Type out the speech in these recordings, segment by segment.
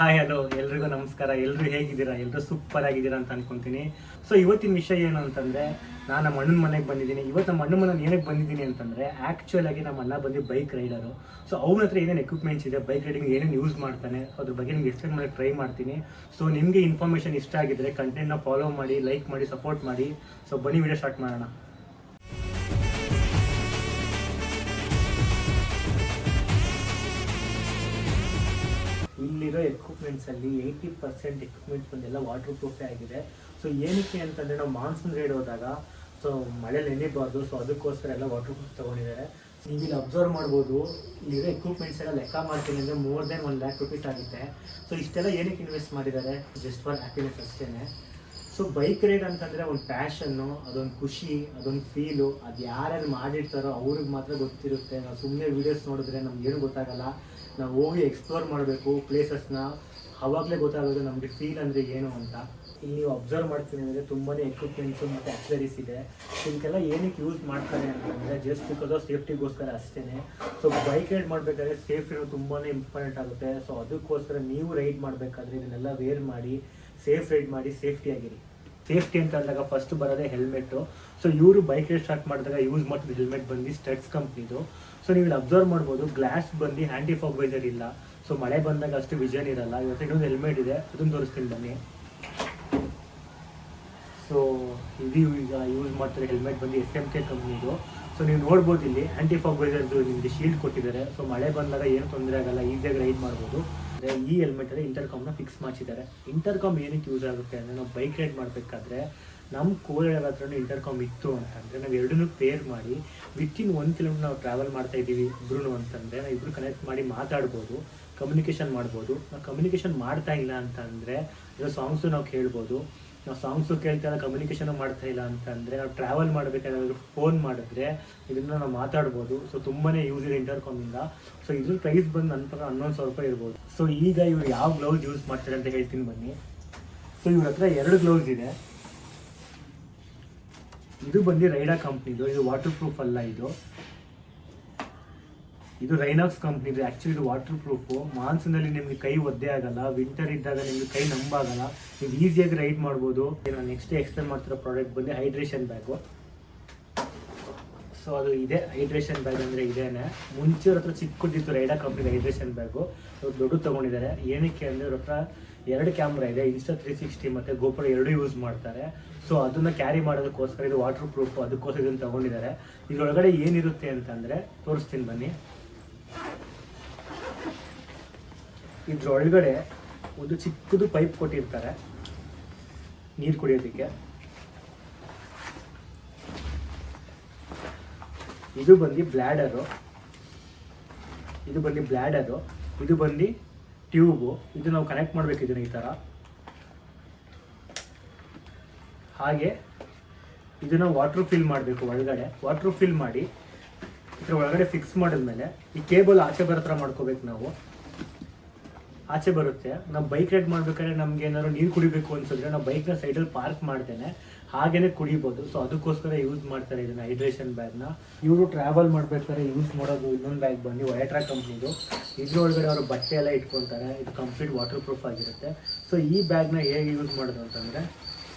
Hi hello ಎಲ್ರಿಗೂ ನಮಸ್ಕಾರ. ಎಲ್ಲರೂ ಹೇಗಿದ್ದೀರಾ? ಎಲ್ಲರೂ ಸೂಪರ್ ಆಗಿದ್ದೀರಾ ಅಂತ ಅನ್ಕೊಂತೀನಿ. ಸೊ ಇವತ್ತಿನ ವಿಷಯ ಏನು ಅಂತಂದರೆ, ನಾನು ನಮ್ಮ ಅಣ್ಣನ ಮನೆಗೆ ಬಂದಿದ್ದೀನಿ. ಇವತ್ತು ನಮ್ಮ ಅಣ್ಣನ ಮನೆಗೆ ಏನಕ್ಕೆ ಬಂದಿದ್ದೀನಿ ಅಂತಂದರೆ, ಆ್ಯಕ್ಚುಲ್ ಆಗಿ ನಮ್ಮ ಅಣ್ಣ ಬಂದು ಬೈಕ್ ರೈಡರು. ಸೊ ಅವ್ರ ಹತ್ರ ಏನೇನು ಎಕ್ವಿಪ್ಮೆಂಟ್ಸ್ ಇದೆ, ಬೈಕ್ ರೈಡಿಂಗ್ ಏನೇನು ಯೂಸ್ ಮಾಡ್ತಾನೆ, ಅದ್ರ ಬಗ್ಗೆ ನಿಮ್ಗೆ ಎಕ್ಸ್ಪ್ಲೇನ್ ಮಾಡೋಕ್ಕೆ ಟ್ರೈ ಮಾಡ್ತೀನಿ. ಸೊ ನಿಮಗೆ ಇನ್ಫಾರ್ಮೇಷನ್ ಇಷ್ಟ ಆಗಿದ್ದರೆ ಕಂಟೆಂಟ್ನ ಫಾಲೋ ಮಾಡಿ, ಲೈಕ್ ಮಾಡಿ, ಸಪೋರ್ಟ್ ಮಾಡಿ. ಸೊ ಬನ್ನಿ ವಿಡಿಯೋ ಸ್ಟಾರ್ಟ್ ಮಾಡೋಣ. ಇಲ್ಲಿರೋ ಎಕ್ವಿಪ್ಮೆಂಟ್ಸಲ್ಲಿ 80% ಎಕ್ವಿಪ್ಮೆಂಟ್ಸ್ ಬಂದೆಲ್ಲ ವಾಟರ್ ಪ್ರೂಫೇ ಆಗಿದೆ. ಸೊ ಏನಕ್ಕೆ ಅಂತಂದರೆ, ನಾವು ಮಾನ್ಸೂನ್ ರೈಡ್ ಹೋದಾಗ ಸೊ ಮಳೆಯಲ್ಲಿ ನೆನೆಬಾರ್ದು, ಸೊ ಅದಕ್ಕೋಸ್ಕರ ಎಲ್ಲ ವಾಟರ್ ಪ್ರೂಫ್ ತೊಗೊಂಡಿದ್ದಾರೆ. ನೀವು ಇಲ್ಲಿ ಅಬ್ಸರ್ವ್ ಮಾಡ್ಬೋದು, ಇಲ್ಲಿರೋ ಎಕ್ವಿಪ್ಮೆಂಟ್ಸ್ ಎಲ್ಲ ಲೆಕ್ಕ ಮಾಡ್ತೀನಿ ಅಂದರೆ ಮೋರ್ ದೆನ್ 1 lakh rupees ಆಗುತ್ತೆ. ಸೊ ಇಷ್ಟೆಲ್ಲ ಏನಕ್ಕೆ ಇನ್ವೆಸ್ಟ್ ಮಾಡಿದ್ದಾರೆ? ಜಸ್ಟ್ ಫಾರ್ ಹ್ಯಾಪಿನೆಸ್ ಅಷ್ಟೇ. ಸೊ ಬೈಕ್ ರೈಡ್ ಅಂತಂದರೆ ಒಂದು ಪ್ಯಾಷನ್ನು, ಅದೊಂದು ಖುಷಿ, ಅದೊಂದು ಫೀಲು. ಅದು ಯಾರ್ಯಾರು ಮಾಡಿರ್ತಾರೋ ಅವ್ರಿಗೆ ಮಾತ್ರ ಗೊತ್ತಿರುತ್ತೆ. ನಾವು ಸುಮ್ಮನೆ ವೀಡಿಯೋಸ್ ನೋಡಿದ್ರೆ ನಮ್ಗೇನು ಗೊತ್ತಾಗಲ್ಲ. ನಾವು ಹೋಗಿ ಎಕ್ಸ್ಪ್ಲೋರ್ ಮಾಡಬೇಕು ಪ್ಲೇಸಸ್ನ, ಆವಾಗಲೇ ಗೊತ್ತಾಗೋದು ನಮಗೆ ಫೀಲ್ ಅಂದರೆ ಏನು ಅಂತ. ಇಲ್ಲಿ ನೀವು ಅಬ್ಸರ್ವ್ ಮಾಡ್ತೀನಿ ಅಂದರೆ ತುಂಬಾ ಎಕ್ವಿಪ್ಮೆಂಟ್ಸು ಮತ್ತು ಆಕ್ಸರೀಸ್ ಇದೆ. ಇದಕ್ಕೆಲ್ಲ ಏನಕ್ಕೆ ಯೂಸ್ ಮಾಡ್ತಾರೆ ಅಂತಂದರೆ ಜಸ್ಟ್ ಬಿಕಾಸ್ ಆಫ್ ಸೇಫ್ಟಿಗೋಸ್ಕರ ಅಷ್ಟೇ. ಸೊ ಬೈಕ್ ರೈಡ್ ಮಾಡಬೇಕಾದ್ರೆ ಸೇಫ್ಟಿ ತುಂಬಾ ಇಂಪಾರ್ಟೆಂಟ್ ಆಗುತ್ತೆ. ಸೊ ಅದಕ್ಕೋಸ್ಕರ ನೀವು ರೈಡ್ ಮಾಡಬೇಕಾದ್ರೆ ಇದನ್ನೆಲ್ಲ ವೇರ್ ಮಾಡಿ, ಸೇಫ್ ರೈಡ್ ಮಾಡಿ, ಸೇಫ್ಟಿಯಾಗಿರಿ. ಸೇಫ್ಟಿ ಅಂತ ಅಂದಾಗ ಫಸ್ಟ್ ಬರೋದೇ ಹೆಲ್ಮೆಟ್ಟು. ಸೊ ಇವರು ಬೈಕ್ ರೈಡ್ ಸ್ಟಾರ್ಟ್ ಮಾಡಿದಾಗ ಯೂಸ್ ಮಾಡ್ತಿದ್ದ ಹೆಲ್ಮೆಟ್ ಬಂದು ಸ್ಟಡ್ಸ್ ಕಂಪ್ನಿದು. ಸೊ ನೀವು ಇಲ್ಲಿ ಅಬ್ಸರ್ವ್ ಮಾಡ್ಬೋದು, ಗ್ಲಾಸ್ ಬಂದು ಹ್ಯಾಂಡಿ ಫಾಗ್ ವೈಸರ್ ಇಲ್ಲ. ಸೊ ಮಳೆ ಬಂದಾಗ ಅಷ್ಟು ವಿಷನ್ ಇರಲ್ಲ. ಇವತ್ತು ಇನ್ನೊಂದು ಹೆಲ್ಮೆಟ್ ಇದೆ, ಅದನ್ನು ತೋರಿಸ್ತೀನಿ ಬನ್ನಿ. ಸೊ ಇದು ಈಗ ಯೂಸ್ ಮಾಡ್ತಾರೆ ಹೆಲ್ಮೆಟ್ ಬಂದು SMK ಕಂಪ್ನಿದು. ಸೊ ನೀವು ನೋಡ್ಬೋದು ಇಲ್ಲಿ ಆ್ಯಂಟಿ ಫಾಗ್ ವೈಸರ್ದು ನಿಮಗೆ ಶೀಲ್ಡ್ ಕೊಟ್ಟಿದ್ದಾರೆ. ಸೊ ಮಳೆ ಬಂದಾಗ ಏನು ತೊಂದರೆ ಆಗಲ್ಲ, ಈಸಿಯಾಗಿ ರೈಡ್ ಮಾಡ್ಬೋದು. ಈ ಹೆಲ್ಮೆಟಲ್ಲಿ ಇಂಟರ್ಕಾಮ್ನ ಫಿಕ್ಸ್ ಮಾಡಿಸಿದ್ದಾರೆ. ಇಂಟರ್ಕಾಮ್ ಏನಕ್ಕೆ ಯೂಸ್ ಆಗುತ್ತೆ ಅಂದರೆ, ನಾವು ಬೈಕ್ ರೈಡ್ ಮಾಡಬೇಕಾದ್ರೆ ನಮ್ಮ ಕೋಲ್ಡ್ ಹತ್ರನೂ ಇಂಟರ್ಕಾಮ್ ಇತ್ತು ಅಂತಂದರೆ ನಾವು ಎರಡನ್ನೂ ಪೇರ್ ಮಾಡಿ ವಿತಿನ್ 1 ಕಿಲೋಮೀಟರ್ ನಾವು ಟ್ರಾವೆಲ್ ಮಾಡ್ತಾ ಇದ್ದೀವಿ ಇಬ್ಬರು ಅಂತಂದರೆ ನಾವು ಇಬ್ಬರು ಕನೆಕ್ಟ್ ಮಾಡಿ ಮಾತಾಡ್ಬೋದು, ಕಮ್ಯುನಿಕೇಷನ್ ಮಾಡ್ಬೋದು. ನಾವು ಕಮ್ಯುನಿಕೇಷನ್ ಮಾಡ್ತಾ ಇಲ್ಲ ಅಂತಂದರೆ ಇದು ಸಾಂಗ್ಸು ನಾವು ಕೇಳ್ಬೋದು. ನಾವು ಸಾಂಗ್ಸು ಕೇಳ್ತಾ ಕಮ್ಯುನಿಕೇಷನು ಮಾಡ್ತಾ ಇಲ್ಲ ಅಂತಂದರೆ ನಾವು ಟ್ರಾವೆಲ್ ಮಾಡಬೇಕಾದ್ರೆ ಫೋನ್ ಮಾಡಿದ್ರೆ ಇದನ್ನು ನಾವು ಮಾತಾಡ್ಬೋದು. ಸೊ ತುಂಬಾ ಯೂಸ್ ಇದೆ ಇಂಟರ್ಕಾಮಿಂದ. ಸೊ ಇದ್ರ ಪ್ರೈಸ್ ಬಂದು ನನ್ನ ಪ್ರಕಾರ 11,000 ರೂಪಾಯಿ ಇರ್ಬೋದು. ಸೊ ಈಗ ಇವ್ರು ಯಾವ ಗ್ಲೌಸ್ ಯೂಸ್ ಮಾಡ್ತಾರೆ ಅಂತ ಹೇಳ್ತೀನಿ ಬನ್ನಿ. ಸೊ ಇವ್ರ ಹತ್ರ 2 ಗ್ಲೌಸ್ ಇದೆ. ಇದು ಬಂದು ರೈಡಾ ಕಂಪ್ನಿದು. ಇದು ವಾಟರ್ ಪ್ರೂಫ್ ಅಲ್ಲ, ಇದು ರೈನಾಕ್ಸ್ ಕಂಪ್ನಿದು. ಆ್ಯಕ್ಚುಲಿ ಇದು ವಾಟರ್ ಪ್ರೂಫು. ಮಾನ್ಸೂನಲ್ಲಿ ನಿಮಗೆ ಕೈ ಒದ್ದೆ ಆಗಲ್ಲ, ವಿಂಟರ್ ಇದ್ದಾಗ ನಿಮಗೆ ಕೈ ನಂಬಾಗಲ್ಲ, ನೀವು ಈಸಿಯಾಗಿ ರೈಡ್ ಮಾಡ್ಬೋದು. ನಾನು ನೆಕ್ಸ್ಟ್ ಎಕ್ಸ್ಪ್ಲೇನ್ ಮಾಡ್ತಿರೋ ಪ್ರಾಡಕ್ಟ್ ಬಂದು ಹೈಡ್ರೇಷನ್ ಬ್ಯಾಗು. ಸೊ ಅದು ಇದೆ ಹೈಡ್ರೇಷನ್ ಬ್ಯಾಗ್ ಅಂದರೆ ಇದೇನೆ. ಮುಂಚೆ ಅವ್ರ ಹತ್ರ ಚಿಕ್ಕದಿತ್ತು ರೈಡಾ ಕಂಪ್ನಿದು ಹೈಡ್ರೇಷನ್ ಬ್ಯಾಗು. ಇವ್ರು ದೊಡ್ಡದು ತೊಗೊಂಡಿದ್ದಾರೆ. ಏನಕ್ಕೆ ಅಂದರೆ ಅವ್ರ ಹತ್ರ 2 ಕ್ಯಾಮ್ರಾ ಇದೆ, Insta360 ಮತ್ತು GoPro 2 ಯೂಸ್ ಮಾಡ್ತಾರೆ. ಸೊ ಅದನ್ನು ಕ್ಯಾರಿ ಮಾಡೋದಕ್ಕೋಸ್ಕರ ಇದು ವಾಟರ್ ಪ್ರೂಫು, ಅದಕ್ಕೋಸ್ಕರ ಇದನ್ನು ತೊಗೊಂಡಿದ್ದಾರೆ. ಇದರೊಳಗಡೆ ಏನಿರುತ್ತೆ ಅಂತಂದರೆ ತೋರಿಸ್ತೀನಿ ಬನ್ನಿ. ಇದ್ರೊಳಗಡೆ ಒಂದು ಚಿಕ್ಕದು ಪೈಪ್ ಕೊಟ್ಟಿರ್ತಾರೆ ನೀರು ಕುಡಿಯೋದಕ್ಕೆ. ಇದು ಬಂದು ಬ್ಲ್ಯಾಡರು, ಇದು ಬಂದು ಟ್ಯೂಬು. ಇದು ನಾವು ಕನೆಕ್ಟ್ ಮಾಡಬೇಕು ಇದನ್ನು ಈ ಥರ. ಹಾಗೆ ಇದನ್ನು ವಾಟ್ರ್ ಫಿಲ್ ಮಾಡಬೇಕು ಒಳಗಡೆ. ವಾಟ್ರ್ ಫಿಲ್ ಮಾಡಿ ಇದರ ಒಳಗಡೆ ಫಿಕ್ಸ್ ಮಾಡಿದ್ಮೇಲೆ ಈ ಕೇಬಲ್ ಆಚೆ ಬರೋ ಥರ ಮಾಡ್ಕೋಬೇಕು. ನಾವು ಆಚೆ ಬರುತ್ತೆ. ನಾವು ಬೈಕ್ ರೈಡ್ ಮಾಡಬೇಕಾದ್ರೆ ನಮ್ಗೆ ಏನಾದ್ರು ನೀರು ಕುಡಿಬೇಕು ಅನ್ಸಿದ್ರೆ ನಾವು ಬೈಕ್ನ ಸೈಡಲ್ಲಿ ಪಾರ್ಕ್ ಮಾಡ್ತೇನೆ ಹಾಗೇನೆ ಕುಡಿಬೋದು. ಸೊ ಅದಕ್ಕೋಸ್ಕರ ಯೂಸ್ ಮಾಡ್ತಾರೆ ಇದನ್ನು ಹೈಡ್ರೇಷನ್ ಬ್ಯಾಗ್ನ. ಇವರು ಟ್ರಾವೆಲ್ ಮಾಡಬೇಕಾದ್ರೆ ಯೂಸ್ ಮಾಡೋದು ಇನ್ನೊಂದು ಬ್ಯಾಗ್ ಬಂದು ವಯಟ್ರಾ ಕಂಪ್ನಿದು. ಇದ್ರೊಳಗಡೆ ಅವರು ಬಟ್ಟೆ ಎಲ್ಲ ಇಟ್ಕೊತಾರೆ. ಇದು ಕಂಪ್ಲೀಟ್ ವಾಟರ್ ಪ್ರೂಫ್ ಆಗಿರುತ್ತೆ. ಸೊ ಈ ಬ್ಯಾಗ್ನ ಹೇಗೆ ಯೂಸ್ ಮಾಡೋದು ಅಂತಂದರೆ,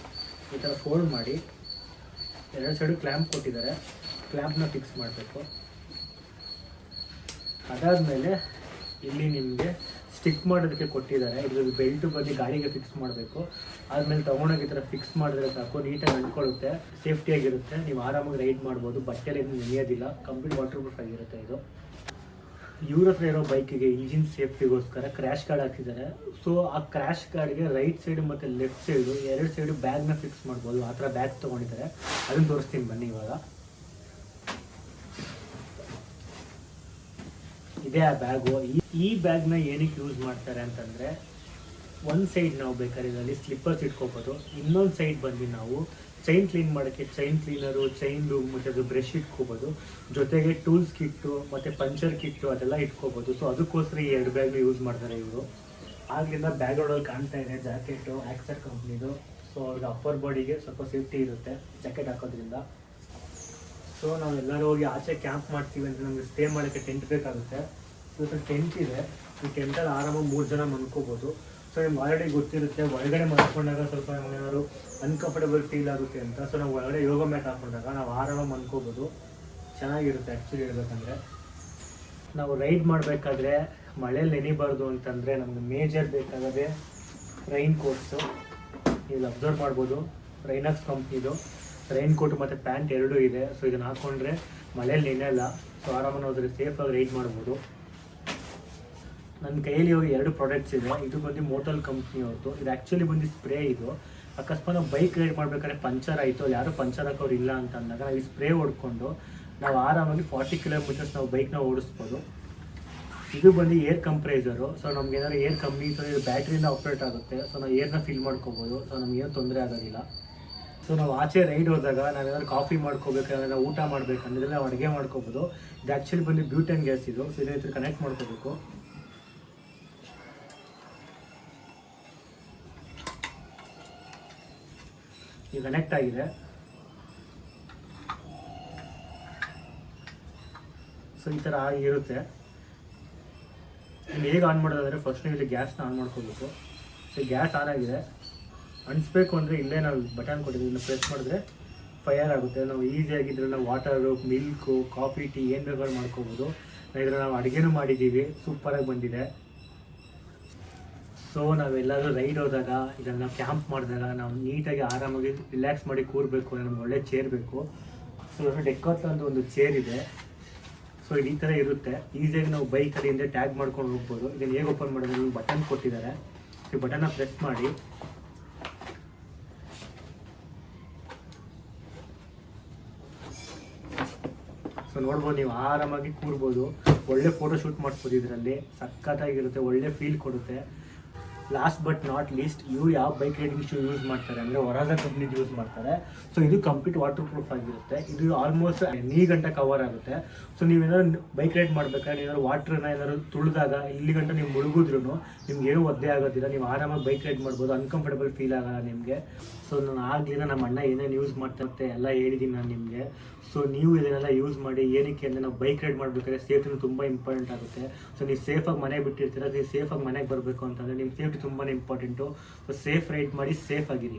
ಈ ಥರ ಫೋಲ್ಡ್ ಮಾಡಿ 2 ಸೈಡು ಕ್ಲ್ಯಾಂಪ್ ಕೊಟ್ಟಿದ್ದಾರೆ. ಕ್ಲ್ಯಾಂಪ್ನ ಫಿಕ್ಸ್ ಮಾಡಬೇಕು. ಅದಾದಮೇಲೆ ಇಲ್ಲಿ ನಿಮಗೆ ಸ್ಟಿಕ್ ಮಾಡೋದಕ್ಕೆ ಕೊಟ್ಟಿದ್ದಾರೆ. ಇದ್ರ ಬೆಲ್ಟು ಬಂದು ಗಾಡಿಗೆ ಫಿಕ್ಸ್ ಮಾಡಬೇಕು. ಆದಮೇಲೆ ತೊಗೊಂಡೋಗಿ ಈ ಥರ ಫಿಕ್ಸ್ ಮಾಡಿದ್ರೆ ಸಾಕು, ನೀಟಾಗಿ ಅಂದ್ಕೊಳ್ಳುತ್ತೆ, ಸೇಫ್ಟಿಯಾಗಿರುತ್ತೆ. ನೀವು ಆರಾಮಾಗಿ ರೈಡ್ ಮಾಡ್ಬೋದು. ಬಟ್ಟೆಲಿ ಏನು ನೆನೆಯೋದಿಲ್ಲ, ಕಂಪ್ಲೀಟ್ ವಾಟರ್ ಪ್ರೂಫ್ ಆಗಿರುತ್ತೆ ಇದು. ಇವ್ರ ಹತ್ರ ಇರೋ ಬೈಕಿಗೆ ಇಂಜಿನ್ ಸೇಫ್ಟಿಗೋಸ್ಕರ ಕ್ರ್ಯಾಶ್ ಗಾರ್ಡ್ ಹಾಕಿದ್ದಾರೆ. ಸೊ ಆ ಕ್ರ್ಯಾಶ್ ಗಾರ್ಡ್ಗೆ ರೈಟ್ ಸೈಡು ಮತ್ತು ಲೆಫ್ಟ್ ಸೈಡು 2 ಸೈಡು ಬ್ಯಾಗ್ನ ಫಿಕ್ಸ್ ಮಾಡ್ಬೋದು. ಆ ಥರ ಬ್ಯಾಗ್ ತೊಗೊಂಡಿದ್ದಾರೆ. ಅದನ್ನು ತೋರಿಸ್ತೀನಿ ಬನ್ನಿ. ಇವಾಗ ಇದೇ ಆ ಬ್ಯಾಗು. ಈ ಬ್ಯಾಗ್ನ ಏನಕ್ಕೆ ಯೂಸ್ ಮಾಡ್ತಾರೆ ಅಂತಂದರೆ, ಒಂದು ಸೈಡ್ ನಾವು ಬೇಕಾದ್ರೆ ಇದರಲ್ಲಿ ಸ್ಲಿಪ್ಪರ್ಸ್ ಇಟ್ಕೋಬೋದು, ಇನ್ನೊಂದು ಸೈಡ್ ಬಂದು ನಾವು ಚೈನ್ ಕ್ಲೀನ್ ಮಾಡೋಕ್ಕೆ ಚೈನ್ ಕ್ಲೀನರು, ಚೈನ್ ಲೂಮ್ ಮತ್ತು ಅದು ಬ್ರಷ್ ಇಟ್ಕೋಬೋದು. ಜೊತೆಗೆ ಟೂಲ್ಸ್ ಕಿಟ್ಟು ಮತ್ತು ಪಂಚರ್ ಕಿಟ್ಟು ಅದೆಲ್ಲ ಇಟ್ಕೋಬೋದು. ಸೊ ಅದಕ್ಕೋಸ್ಕರ ಈ 2 ಬ್ಯಾಗ್ನ ಯೂಸ್ ಮಾಡ್ತಾರೆ ಇವರು. ಆಗಲಿಂದ ಬ್ಯಾಗ್ ಒಳಗೆ ಕಾಣ್ತಾ ಇದೆ ಜಾಕೆಟು ಆಕ್ಸರ್ ಕಂಪ್ನಿದು. ಸೊ ಅವ್ರಿಗೆ ಅಪ್ಪರ್ ಬಾಡಿಗೆ ಸ್ವಲ್ಪ ಸೇಫ್ಟಿ ಇರುತ್ತೆ ಜಾಕೆಟ್ ಹಾಕೋದ್ರಿಂದ. ಸೊ ನಾವೆಲ್ಲರೂ ಹೋಗಿ ಆಚೆ ಕ್ಯಾಂಪ್ ಮಾಡ್ತೀವಿ ಅಂದರೆ ನಮಗೆ ಸ್ಟೇ ಮಾಡೋಕ್ಕೆ ಟೆಂಟ್ ಬೇಕಾಗುತ್ತೆ. ಇವತ್ತು ಟೆಂಟ್ ಇದೆ. ಈ ಟೆಂಟಲ್ಲಿ ಆರಾಮಾಗಿ 3 ಜನ ಮಲ್ಕೋಬೋದು. ಸೊ ನಿಮ್ಗೆ ಆಲ್ರೆಡಿ ಗೊತ್ತಿರುತ್ತೆ ಒಳಗಡೆ ಮಾಡ್ಕೊಂಡಾಗ ಸ್ವಲ್ಪ ನಮಗೇನಾದ್ರು ಅನ್ಕಂಫರ್ಟಬಲ್ ಫೀಲ್ ಆಗುತ್ತೆ ಅಂತ. ಸೊ ನಾವು ಒಳಗಡೆ ಯೋಗ ಮ್ಯಾಟ್ ಹಾಕೊಂಡಾಗ ನಾವು ಆರಾಮಾಗಿ ಮನ್ಕೋಬೋದು, ಚೆನ್ನಾಗಿರುತ್ತೆ ಆ್ಯಕ್ಚುಲಿ ಹೇಳ್ಬೇಕಂದ್ರೆ. ನಾವು ರೈಡ್ ಮಾಡಬೇಕಾದ್ರೆ ಮಳೇಲಿ ನೆನಿಬಾರ್ದು ಅಂತಂದರೆ ನಮ್ಗೆ ಮೇಜರ್ ಬೇಕಾಗದೆ ರೈನ್ ಕೋಟ್ಸು. ಇಲ್ಲಿ ಅಬ್ಸರ್ವ್ ಮಾಡ್ಬೋದು, ರೈನಾಕ್ಸ್ ಕಂಪ್ನಿದು ರೈನ್ ಕೋಟ್ ಮತ್ತು ಪ್ಯಾಂಟ್ ಎರಡೂ ಇದೆ. ಸೊ ಇದನ್ನು ಹಾಕ್ಕೊಂಡ್ರೆ ಮಳೇಲಿ ನೆನೆಯಲ್ಲ, ಸೊ ಆರಾಮಾಗಿ ಹೋದರೆ ಸೇಫಾಗಿ ರೈಡ್ ಮಾಡ್ಬೋದು. ನನ್ನ ಕೈಯಲ್ಲಿ ಇವಾಗ 2 ಪ್ರಾಡಕ್ಟ್ಸ್ ಇದೆ. ಇದು ಬಂದು ಮೋಟಲ್ ಕಂಪ್ನಿಯವ್ರದ್ದು. ಇದು ಆ್ಯಕ್ಚುಲಿ ಬಂದು ಸ್ಪ್ರೇ. ಇದು ಅಕಸ್ಮಾತ್ ನಾವು ಬೈಕ್ ರೈಡ್ ಮಾಡ್ಬೇಕಾದ್ರೆ ಪಂಚರ್ ಆಯಿತು, ಅಲ್ಲಿ ಯಾರೂ ಪಂಚರ್ ಹಾಕೋರು ಇಲ್ಲ ಅಂತ ಅಂದಾಗ ನಾವು ಈ ಸ್ಪ್ರೇ ಹೊಡ್ಕೊಂಡು ನಾವು ಆರಾಮಾಗಿ 40 ಕಿಲೋಮೀಟರ್ಸ್ ನಾವು ಬೈಕ್ನ ಓಡಿಸ್ಬೋದು. ಇದು ಬಂದು ಏರ್ ಕಂಪ್ರೆಸರು. ಸೊ ನಮ್ಗೆ ಏನಾದ್ರು ಏರ್ ಕಮ್ಮಿ ಇತ್ತು, ಇದು ಬ್ಯಾಟ್ರಿಯಿಂದ ಆಪ್ರೇಟ್ ಆಗುತ್ತೆ. ಸೊ ನಾವು ಏರ್ನ ಫಿಲ್ ಮಾಡ್ಕೋಬೋದು, ಸೊ ನಮಗೇನು ತೊಂದರೆ ಆಗೋದಿಲ್ಲ. ಸೊ ನಾವು ಆಚೆ ರೈಡ್ ಹೋದಾಗ ನಾವೇನಾದ್ರು ಕಾಫಿ ಮಾಡ್ಕೋಬೇಕಂದ್ರೆ, ನಾವು ಊಟ ಮಾಡಬೇಕಂದ್ರೆ ನಾವು ಅಡುಗೆ ಮಾಡ್ಕೋಬೋದು. ಇದು ಆ್ಯಕ್ಚುಲಿ ಬಂದು ಬ್ಯೂಟನ್ ಗ್ಯಾಸ್ ಇದು. ಸೊ ಇದನ್ನ ಕನೆಕ್ಟ್ ಮಾಡ್ಕೋಬೇಕು. ಈಗ ಕನೆಕ್ಟ್ ಆಗಿದೆ. ಸೊ ಈ ಥರ ಇರುತ್ತೆ. ನೀವು ಹೇಗೆ ಆನ್ ಮಾಡೋದಂದರೆ ಫಸ್ಟ್ ನೀವು ಇಲ್ಲಿ ಗ್ಯಾಸ್ನ ಆನ್ ಮಾಡ್ಕೋಬೇಕು. ಸೊ ಗ್ಯಾಸ್ ಆನ್ ಆಗಿದೆ. ಅಣಿಸ್ಬೇಕು ಅಂದರೆ ಇಲ್ಲೇ ನಾವು ಬಟನ್ ಕೊಟ್ಟಿದ್ದೀವಿ, ಇನ್ನು ಪ್ರೆಸ್ ಮಾಡಿದ್ರೆ ಫೈರ್ ಆಗುತ್ತೆ. ನಾವು ಈಸಿಯಾಗಿ ಇದರಲ್ಲಿ ವಾಟರು, ಮಿಲ್ಕು, ಕಾಫಿ, ಟೀ ಏನು ಬೇಕಾದ್ರೂ ಮಾಡ್ಕೋಬೋದು. ಇದರಲ್ಲಿ ನಾವು ಅಡುಗೆನೂ ಮಾಡಿದ್ದೀವಿ, ಸೂಪರಾಗಿ ಬಂದಿದೆ. ಸೊ ನಾವೆಲ್ಲರೂ ರೈಡ್ ಹೋದಾಗ, ಇದನ್ನು ಕ್ಯಾಂಪ್ ಮಾಡಿದಾಗ ನಾವು ನೀಟಾಗಿ ಆರಾಮಾಗಿ ರಿಲ್ಯಾಕ್ಸ್ ಮಾಡಿ ಕೂರಬೇಕು ಅಂದರೆ ನಮ್ಗೆ ಒಳ್ಳೆ ಚೇರ್ ಬೇಕು. ಸೊ ಡೆಕಾಥ್ಲಾನ್ದು ಒಂದು ಚೇರ್ ಇದೆ. ಸೊ ಇದು ಈ ಥರ ಇರುತ್ತೆ. ಈಸಿಯಾಗಿ ನಾವು ಬೈಕಲ್ಲಿ ಹಿಂದೆ ಟ್ಯಾಗ್ ಮಾಡ್ಕೊಂಡು ಹೋಗ್ಬೋದು. ಇದನ್ನು ಹೇಗೆ ಓಪನ್ ಮಾಡೋದು, ನಿಮ್ಗೆ ಬಟನ್ ಕೊಟ್ಟಿದ್ದಾರೆ. ಈ ಬಟನ್ನ ಪ್ರೆಸ್ ಮಾಡಿ ಸೊ ನೋಡ್ಬೋದು, ನೀವು ಆರಾಮಾಗಿ ಕೂರ್ಬೋದು. ಒಳ್ಳೆ ಫೋಟೋ ಶೂಟ್ ಮಾಡ್ಬೋದು. ಇದರಲ್ಲಿ ಸಖತ್ತಾಗಿರುತ್ತೆ, ಒಳ್ಳೆ ಫೀಲ್ ಕೊಡುತ್ತೆ. ಲಾಸ್ಟ್ ಬಟ್ ನಾಟ್ ಲೀಸ್ಟ್, ಇವ್ರು ಯಾವ ಬೈಕ್ ರೈಡಿಂಗ್ ಶೂ ಯೂಸ್ ಮಾಡ್ತಾರೆ ಅಂದರೆ ವರಾಜ ಕಂಪ್ನಿದು ಯೂಸ್ ಮಾಡ್ತಾರೆ. ಸೊ ಇದು ಕಂಪ್ಲೀಟ್ ವಾಟರ್ ಪ್ರೂಫ್ ಆಗಿರುತ್ತೆ. ಇದು ಆಲ್ಮೋಸ್ಟ್ 2 ಗಂಟೆ ಕವರ್ ಆಗುತ್ತೆ. ಸೊ ನೀವೇನಾದ್ರು ಬೈಕ್ ರೈಡ್ ಮಾಡ್ಬೇಕಾದ್ರೆ ಏನಾದ್ರು ವಾಟ್ರನ್ನ ಏನಾದ್ರು ತುಳಿದಾಗ ಇಲ್ಲಿ ಗಂಟೆ ನೀವು ಮುಳುಗಿದ್ರು ನಿಮ್ಗೆ ಏನೂ ಒದ್ದೆ ಆಗೋದಿಲ್ಲ. ನೀವು ಆರಾಮಾಗಿ ಬೈಕ್ ರೈಡ್ ಮಾಡ್ಬೋದು, ಅನ್ಕಂಫರ್ಟಬಲ್ ಫೀಲ್ ಆಗಲ್ಲ ನಿಮಗೆ. ಸೊ ನಾನು ಆಗಲಿನ ನಮ್ಮ ಅಣ್ಣ ಏನೇನು ಯೂಸ್ ಮಾಡ್ತಾರೆ ಎಲ್ಲ ಹೇಳಿದ್ದೀನಿ ನಾನು ನಿಮಗೆ. ಸೊ ನೀವು ಇದನ್ನೆಲ್ಲ ಯೂಸ್ ಮಾಡಿ. ಏನಕ್ಕೆ ಅಂದರೆ ನಾವು ಬೈಕ್ ರೈಡ್ ಮಾಡಬೇಕಾದ್ರೆ ಸೇಫ್ಟಿನೂ ತುಂಬ ಇಂಪಾರ್ಟೆಂಟ್ ಆಗುತ್ತೆ. ಸೊ ನೀವು ಸೇಫಾಗಿ ಮನೆಗೆ ಬಿಟ್ಟಿರ್ತೀರ, ನೀವು ಸೇಫಾಗಿ ಮನೆಗೆ ಬರಬೇಕು ಅಂತಂದರೆ ನಿಮ್ಮ ಸೇಫ್ಟಿ ತುಂಬಾ ಇಂಪಾರ್ಟೆಂಟು. ಸೊ ಸೇಫ್ ರೈಡ್ ಮಾಡಿ, ಸೇಫ್ ಆಗಿರಿ.